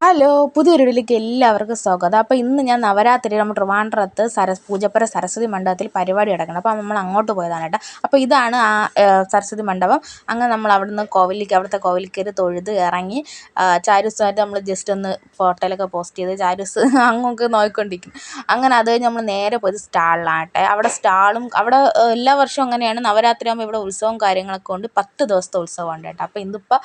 Hello, പുതിയൊരു വീഡിയോയിലേക്ക് എല്ലാവർക്കും സ്വാഗതം. അപ്പോൾ ഇന്ന് ഞാൻ നവരാത്രി നമ്മൾ ട്രിവാൻഡ്രത്ത് പൂജപ്പുര സരസ്വതി മണ്ഡപത്തിൽ പരിപാടി നടക്കണം. അപ്പോൾ നമ്മൾ അങ്ങോട്ട് പോയതാണ് കേട്ടോ. അപ്പോൾ ഇതാണ് ആ സരസ്വതി മണ്ഡപം. അങ്ങനെ നമ്മൾ അവിടുത്തെ കോവിലിൽ കയറി തൊഴുത് ഇറങ്ങി ചാരൂസുമായിട്ട് നമ്മൾ ജസ്റ്റ് ഒന്ന് ഫോട്ടോയിലൊക്കെ പോസ്റ്റ് ചെയ്ത് ചാരൂസ് അങ്ങോട്ട് നോക്കിക്കൊണ്ടിരിക്കും. അങ്ങനെ അത് കഴിഞ്ഞ് നമ്മൾ നേരെ പോയത് സ്റ്റാളിലാട്ടെ. അവിടെ എല്ലാ വർഷവും അങ്ങനെയാണ്. നവരാത്രി ആകുമ്പോൾ ഇവിടെ ഉത്സവം കാര്യങ്ങളൊക്കെ ഉണ്ട്. 10 ദിവസത്തെ ഉത്സവമുണ്ട് കേട്ടോ. അപ്പോൾ ഇന്നിപ്പോൾ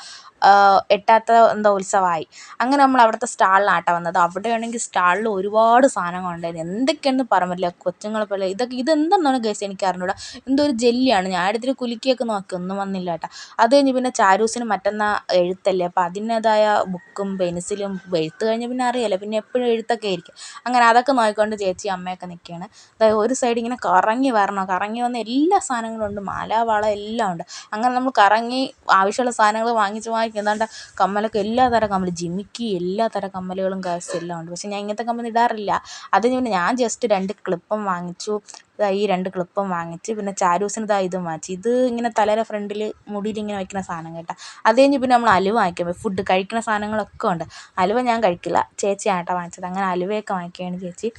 8ാമത്തെ എന്തോ ഉത്സവമായി. അങ്ങനെ നമ്മൾ അവിടുത്തെ സ്റ്റാളിലാട്ടോ വന്നത്. അവിടെയാണെങ്കിൽ സ്റ്റാളിൽ ഒരുപാട് സാധനങ്ങളുണ്ടായിരുന്നു. എന്തൊക്കെയാണെന്ന് പറയാൻ പറ്റില്ല. കൊച്ചുങ്ങളെ പോലെ ഇതെന്തെന്നാണ് ഗൈസ് എനിക്ക് അറിഞ്ഞൂടാ. എന്തോ ഒരു ജെല്ലിയാണ്. ഞാൻ എടുത്തിട്ട് കുലുക്കിയൊക്കെ നോക്കി, ഒന്നും വന്നില്ല കേട്ടോ. അത് കഴിഞ്ഞ് പിന്നെ ചാരൂസിന് മറ്റന്നാ എഴുത്തല്ലേ, അപ്പോൾ അതിൻ്റേതായ ബുക്കും പെൻസിലും എഴുത്ത് കഴിഞ്ഞ് പിന്നെ അറിയാലോ, പിന്നെ എപ്പോഴും എഴുത്തൊക്കെ ആയിരിക്കും. അങ്ങനെ അതൊക്കെ നോക്കിക്കൊണ്ട് ചേച്ചി അമ്മയൊക്കെ നിൽക്കുകയാണ്. അതായത് ഒരു സൈഡ് ഇങ്ങനെ കറങ്ങി വന്ന എല്ലാ സാധനങ്ങളും ഉണ്ട്. മാല വള എല്ലാം ഉണ്ട്. അങ്ങനെ നമ്മൾ കറങ്ങി ആവശ്യമുള്ള സാധനങ്ങൾ വാങ്ങിച്ച് എന്താണ്ട് കമ്മലൊക്കെ എല്ലാ തരം കമ്മൽ, ജിമിക്കി എല്ലാ തരം കമ്മലുകളും എല്ലാം ഉണ്ട്. പക്ഷേ ഞാൻ ഇങ്ങനത്തെ കമ്മൽ ഇടാറില്ല. അതിന് പിന്നെ ഞാൻ ജസ്റ്റ് 2 ക്ലിപ്പും വാങ്ങിച്ചു. ഈ 2 ക്ലിപ്പും വാങ്ങിച്ച് പിന്നെ ചാരൂസിന് ഇതും വാങ്ങിച്ചു. ഇത് ഇങ്ങനെ തലയുടെ ഫ്രണ്ടിൽ മുടിയിൽ ഇങ്ങനെ വയ്ക്കുന്ന സാധനം കേട്ടോ. അത് കഴിഞ്ഞ് പിന്നെ നമ്മൾ അലുവ വാങ്ങിക്കാൻ പോയി. ഫുഡ് കഴിക്കുന്ന സാധനങ്ങളൊക്കെ ഉണ്ട്. അലുവ ഞാൻ കഴിക്കില്ല, ചേച്ചിയാട്ടോ വാങ്ങിച്ചത്. അങ്ങനെ അലുവയൊക്കെ വാങ്ങിക്കുകയാണ് ചേച്ചി.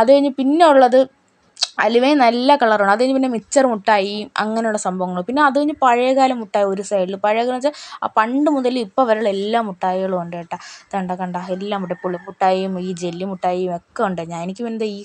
അത് കഴിഞ്ഞ് പിന്നെ ഉള്ളത് അലുവയും നല്ല കളറാണ്. അത് കഴിഞ്ഞ് പിന്നെ മിച്ചർ മുട്ടായി അങ്ങനെയുള്ള സംഭവങ്ങൾ. പിന്നെ അത് കഴിഞ്ഞ് പഴയകാല മുട്ടായി ഒരു സൈഡിൽ. പഴയകാലം വെച്ചാൽ പണ്ട് മുതൽ ഇപ്പോൾ വരെയുള്ള എല്ലാ മുട്ടായികളും ഉണ്ട് കേട്ടോ. കണ്ട എല്ലാ പുളിമുട്ടായിയും ഈ ജെല്ലി മുട്ടായിയും ഒക്കെ ഉണ്ട്. എനിക്ക് പിന്നെ ഈ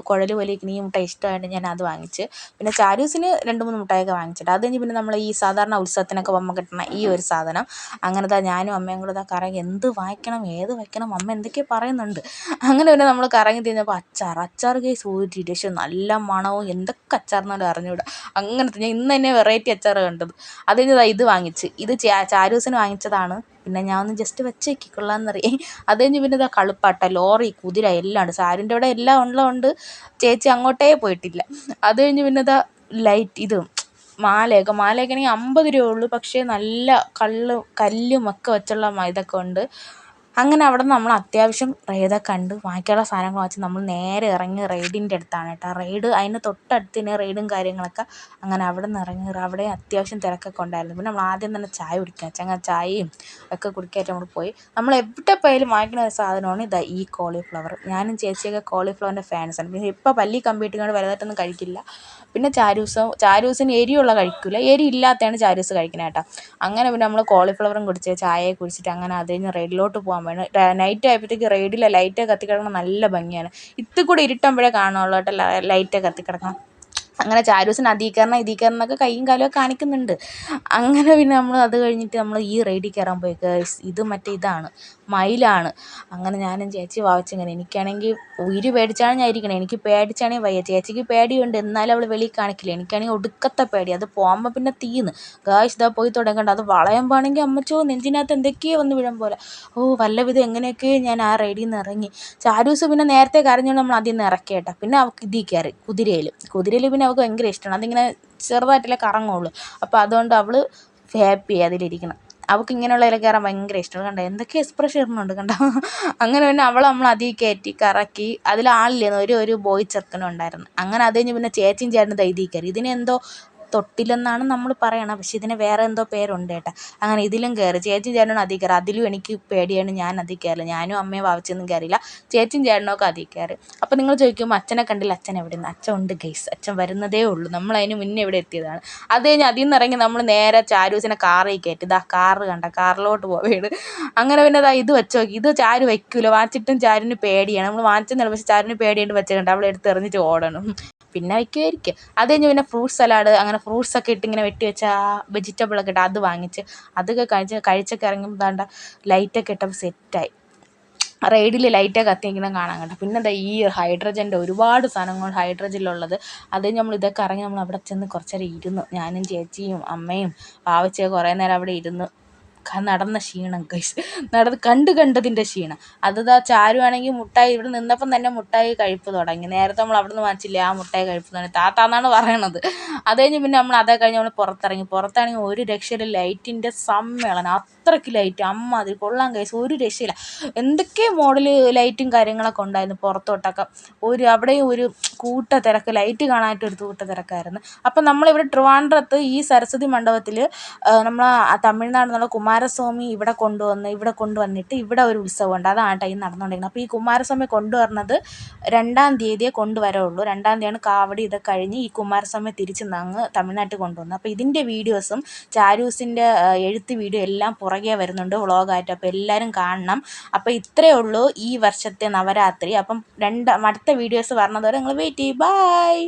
കുഴൽ പോലെയിരിക്കുന്ന ഈ മുട്ടായി ഇഷ്ടമായിട്ട് ഞാൻ അത് വാങ്ങിച്ച്. പിന്നെ ചാരൂസിന് 2-3 മുട്ടായൊക്കെ വാങ്ങിച്ചിട്ട് അത് കഴിഞ്ഞ് പിന്നെ നമ്മൾ ഈ സാധാരണ ഉത്സവത്തിനൊക്കെ പോകുമ്പോൾ കിട്ടുന്ന ഈ ഒരു സാധനം. അങ്ങനെ ഞാനും അമ്മയും കൂടെ കറങ്ങി എന്ത് വാങ്ങിക്കണം ഏത് വയ്ക്കണം അമ്മ എന്തൊക്കെയോ പറയുന്നുണ്ട്. അങ്ങനെ പിന്നെ നമ്മൾ കറങ്ങി തിരിഞ്ഞപ്പോൾ അച്ചാർ കേസ് ഊറ്റിയിട്ട്, പക്ഷെ നല്ല മണവും എന്തൊക്കെ അച്ചാർന്നാലും അറിഞ്ഞൂടാ. അങ്ങനത്തെ ഞാൻ ഇന്ന് തന്നെ വെറൈറ്റി അച്ചാർ കണ്ടത്. അത് കഴിഞ്ഞ് ഇത് വാങ്ങിച്ച്. ഇത് ചാരൂസിന് വാങ്ങിച്ചതാണ്. പിന്നെ ഞാൻ ഒന്ന് ജസ്റ്റ് വെച്ച് നോക്കി കൊള്ളാമെന്നറിയാം. അത് കഴിഞ്ഞ് പിന്നെ കളിപ്പാട്ട ലോറി കുതിര എല്ലാം ഉണ്ട്. സാരിൻ്റെ അവിടെ എല്ലാം ഉള്ളതുകൊണ്ട് ചേച്ചി അങ്ങോട്ടേ പോയിട്ടില്ല. അത് കഴിഞ്ഞ് പിന്നെ ലൈറ്റ് മാലയൊക്കെ ആണെങ്കിൽ 50 രൂപ ഉള്ളൂ. പക്ഷേ നല്ല കല്ലും ഒക്കെ വെച്ചുള്ള ഇതൊക്കെ ഉണ്ട്. അങ്ങനെ അവിടെ നിന്ന് നമ്മൾ അത്യാവശ്യം റെയ്ഡൊക്കെ കണ്ട് ബാക്കിയുള്ള സാധനങ്ങൾ വെച്ച് നമ്മൾ നേരെ ഇറങ്ങി റെയ്ഡിൻ്റെ അടുത്താണ് കേട്ടോ. റെയ്ഡ് അതിന് തൊട്ടടുത്ത് തന്നെ റെയ്ഡും കാര്യങ്ങളൊക്കെ. അങ്ങനെ അവിടെ നിന്ന് ഇറങ്ങി. അവിടെ അത്യാവശ്യം തിരക്കൊക്കെ ഉണ്ടായിരുന്നു. പിന്നെ നമ്മൾ ആദ്യം തന്നെ ചായ കുടിക്കാൻ അങ്ങനെ ചായയും ഒക്കെ കുടിക്കാനായിട്ട് നമ്മൾ പോയി. നമ്മൾ എവിടെ പോയാലും വാങ്ങിക്കുന്ന ഒരു സാധനമാണ് ഈ കോളിഫ്ലവർ. ഞാനും ചേച്ചിയൊക്കെ കോളിഫ്ലവറിൻ്റെ ഫാൻസാണ്. പിന്നെ ഇപ്പോൾ പല്ലി കമ്പിയിട്ടിക്കൊണ്ട് വലുതായിട്ടൊന്നും കഴിക്കില്ല. പിന്നെ ചാരൂസിന് എരിയുള്ള കഴിക്കില്ല, എരി ഇല്ലാത്തതാണ് ചാരൂസ് കഴിക്കുന്നത് കേട്ടോ. അങ്ങനെ പിന്നെ നമ്മൾ കോളിഫ്ലവറും കുടിച്ച് ചായയെ കുടിച്ചിട്ട് അങ്ങനെ അത് കഴിഞ്ഞ് റെയ്ഡിലോട്ട് പോകാൻ വേണം. നൈറ്റ് ആയപ്പോഴത്തേക്ക് റെയ്ഡിലെ ലൈറ്റൊക്കെ കത്തിക്കിടക്കണം, നല്ല ഭംഗിയാണ്. കൂടെ ഇരുട്ടുമ്പോഴേ കാണുള്ളൂ കേട്ടോ ലൈറ്റൊക്കെ കത്തിക്കിടക്കണം. അങ്ങനെ ചാരൂസിന് അതിൽ കയറണം എന്നൊക്കെ കൈയും കാലുമൊക്കെ കാണിക്കുന്നുണ്ട്. അങ്ങനെ പിന്നെ നമ്മൾ അത് കഴിഞ്ഞിട്ട് നമ്മൾ ഈ റെയ്ഡിൽ കയറാൻ പോയി. ഇത് ഇതാണ് മയിലാണ്. അങ്ങനെ ഞാനും ചേച്ചി വാങ്ങിച്ചിങ്ങനെ. എനിക്കാണെങ്കിൽ ഉയിര് പേടിച്ചാണ് ഞാൻ ഇരിക്കണേ. എനിക്ക് പേടിച്ചാണെങ്കിൽ വയ്യ. ചേച്ചിക്ക് പേടിയുണ്ട്, എന്നാലും അവൾ വെളിയിൽ കാണിക്കില്ല. എനിക്കാണെങ്കിൽ ഒടുക്കത്തെ പേടി. അത് പോകുമ്പോൾ പിന്നെ തീർന്ന് പോയി തുടങ്ങണ്ട. അത് വളയുമ്പോഴാണെങ്കിൽ അമ്മച്ചോ നെഞ്ചിനകത്ത് എന്തൊക്കെയോ വന്ന് വീഴാൻ പോലെ. വല്ലവിധം എങ്ങനെയൊക്കെ ഞാൻ ആ റെയ്ഡിൽ നിന്ന് ഇറങ്ങി. ചാരൂസ് പിന്നെ നേരത്തെ കരഞ്ഞുകൊണ്ട് നമ്മൾ അതിൽ നിന്ന് ഇറക്കി കേട്ടോ. പിന്നെ അവൾക്ക് ഇതിൽ കയറി കുതിരയിൽ പിന്നെ അവൾക്ക് ഭയങ്കര ഇഷ്ടമാണ്. അതിങ്ങനെ ചെറുതായിട്ടല്ലേ കറങ്ങുള്ളൂ. അപ്പോൾ അതുകൊണ്ട് അവൾ ഹാപ്പി അതിലിരിക്കണം. അവൾക്ക് ഇങ്ങനെയുള്ളതിൽ കയറാൻ ഭയങ്കര ഇഷ്ടമാണ്. കണ്ടോ എന്തൊക്കെ എക്സ്പ്രഷൻ ഇടുന്നുണ്ട് കണ്ടോ. അങ്ങനെ പിന്നെ നമ്മൾ അതിൽ കയറ്റി കറക്കി. അതിലാളില്ലായിരുന്നു, ഒരു ബോയ് ചെറുക്കനും ഉണ്ടായിരുന്നു. അങ്ങനെ അത് കഴിഞ്ഞ് പിന്നെ ചേച്ചിയും ചേട്ടനും ഇതിൽ കയറി. ഇതിനെന്തോ തൊട്ടിലെന്നാണ് നമ്മൾ പറയണം, പക്ഷെ ഇതിന് വേറെ എന്തോ പേരുണ്ട് കേട്ടോ. അങ്ങനെ ഇതിലും കയറി. ചേച്ചിയും ചേട്ടനും അതിൽ കയറി. അതിലും എനിക്ക് പേടിയാണ്, ഞാൻ അതിൽ കയറില്ല. ഞാനും അമ്മയും വാവച്ചൊന്നും കയറിയില്ല, ചേച്ചിയും ചേട്ടനൊക്കെ അതിൽ കയറി. അപ്പോൾ നിങ്ങൾ ചോദിക്കുമ്പോൾ അച്ഛനെ കണ്ടില്ല, അച്ഛൻ എവിടെയെന്ന്? അച്ഛൻ ഉണ്ട് ഗൈസ്, അച്ഛൻ വരുന്നതേ ഉള്ളൂ. നമ്മൾ അതിന് മുന്നേ ഇവിടെ എത്തിയതാണ്. അത് കഴിഞ്ഞ് അതിൽ നിന്ന് ഇറങ്ങി നമ്മൾ നേരെ ചാരൂസിനെ കാറിൽ കയറ്റി. കാറ് കണ്ട, കാറിലോട്ട് പോവുകയാണ്. അങ്ങനെ പിന്നെ ഇത് വെച്ച് നോക്കി. ഇത് ചാരു വയ്ക്കൂല, വാങ്ങിച്ചിട്ടും ചാരുവിന് പേടിയാണ്. നമ്മൾ വാങ്ങിച്ചെന്നല്ല, പക്ഷെ ചാരുവിന് പേടിയായിട്ട് വെച്ചിട്ടുണ്ട്. അവളെ എടുത്ത് എറിഞ്ഞിട്ട് ഓടണം. പിന്നെ വയ്ക്കുമായിരിക്കും. അത് കഴിഞ്ഞ് പിന്നെ ഫ്രൂട്ട് സലാഡ്, അങ്ങനെ ഫ്രൂട്ട്സൊക്കെ ഇട്ട് ഇങ്ങനെ വെട്ടി വെച്ച വെജിറ്റബിളൊക്കെ ഇട്ട് അത് വാങ്ങിച്ച്. അതൊക്കെ കഴിച്ചൊക്കെ ഇറങ്ങുമ്പോൾ ലൈറ്റൊക്കെ ഇട്ടപ്പോൾ സെറ്റായി. റെയ്ഡിൽ ലൈറ്റൊക്കെ കത്തിക്കണം കാണാൻ കേട്ടോ. പിന്നെ ഈ ഹൈഡ്രജൻ്റെ ഒരുപാട് സാധനങ്ങൾ ഹൈഡ്രജനിലുള്ളത്. അത് നമ്മൾ ഇതൊക്കെ ഇറങ്ങി നമ്മൾ അവിടെ ചെന്ന് കുറച്ച് നേരം ഇരുന്നു. ഞാനും ചേച്ചിയും അമ്മയും വാവച്ചൊക്കെ കുറേ നേരം അവിടെ ഇരുന്ന്. നടന്ന ക്ഷീണം ഗൈസ്, കണ്ടതിൻ്റെ ക്ഷീണം. ചാരുവാണെങ്കിൽ മുട്ടായി ഇവിടെ നിന്നപ്പം തന്നെ മുട്ടായി കഴിപ്പ് തുടങ്ങി. നേരത്തെ നമ്മൾ അവിടെ നിന്ന് വാങ്ങിച്ചില്ലേ, ആ മുട്ടായി കഴിപ്പ് തുടങ്ങി. താത്താന്നാണ് പറയണത്. അത് കഴിഞ്ഞ് പിന്നെ അതൊക്കെ കഴിഞ്ഞ് നമ്മൾ പുറത്താണെങ്കിൽ ഒരു രക്ഷയില്ല. ലൈറ്റിൻ്റെ സമ്മേളനം, അത്രയ്ക്ക് ലൈറ്റ് അമ്മാതിരി കൊള്ളാൻ ഗൈസ്, ഒരു രക്ഷയില്ല. എന്തൊക്കെ മോഡൽ ലൈറ്റും കാര്യങ്ങളൊക്കെ ഉണ്ടായിരുന്നു പുറത്തോട്ടൊക്കെ. അവിടെയും ഒരു കൂട്ട തിരക്ക്, ലൈറ്റ് കാണാനായിട്ട് ഒരു കൂട്ട തിരക്കായിരുന്നു. അപ്പം നമ്മളിവിടെ ട്രിവാൻഡ്രത്ത് ഈ സരസ്വതി മണ്ഡപത്തിൽ നമ്മൾ തമിഴ്നാട് നിന്നുള്ള കുമാരസ്വാമി ഇവിടെ കൊണ്ടുവന്നിട്ട് ഇവിടെ ഒരു ഉത്സവമുണ്ട്. അതാണ് കേട്ടോ ഈ നടന്നുകൊണ്ടിരിക്കുന്നത്. അപ്പോൾ ഈ കുമാരസ്വാമി കൊണ്ടുവരുന്നത് 2-ാം തീയതിയേ കൊണ്ടുവരുള്ളൂ. 2-ാം തീയതിയാണ് കാവടി ഇതൊക്കെ കഴിഞ്ഞ് ഈ കുമാരസ്വാമി തിരിച്ച് അങ്ങ് തമിഴ്നാട്ടിൽ കൊണ്ടുവന്നത്. അപ്പോൾ ഇതിൻ്റെ വീഡിയോസും ചാരൂസിൻ്റെ എഴുത്ത് വീഡിയോ എല്ലാം പുറകെ വരുന്നുണ്ട് വ്ളോഗായിട്ട്. അപ്പോൾ എല്ലാവരും കാണണം. അപ്പോൾ ഇത്രയേ ഉള്ളൂ ഈ വർഷത്തെ നവരാത്രി. അപ്പം അടുത്ത വീഡിയോസ് വരണതുവരെ നിങ്ങൾ വെയിറ്റ് ചെയ്യും. ബൈ.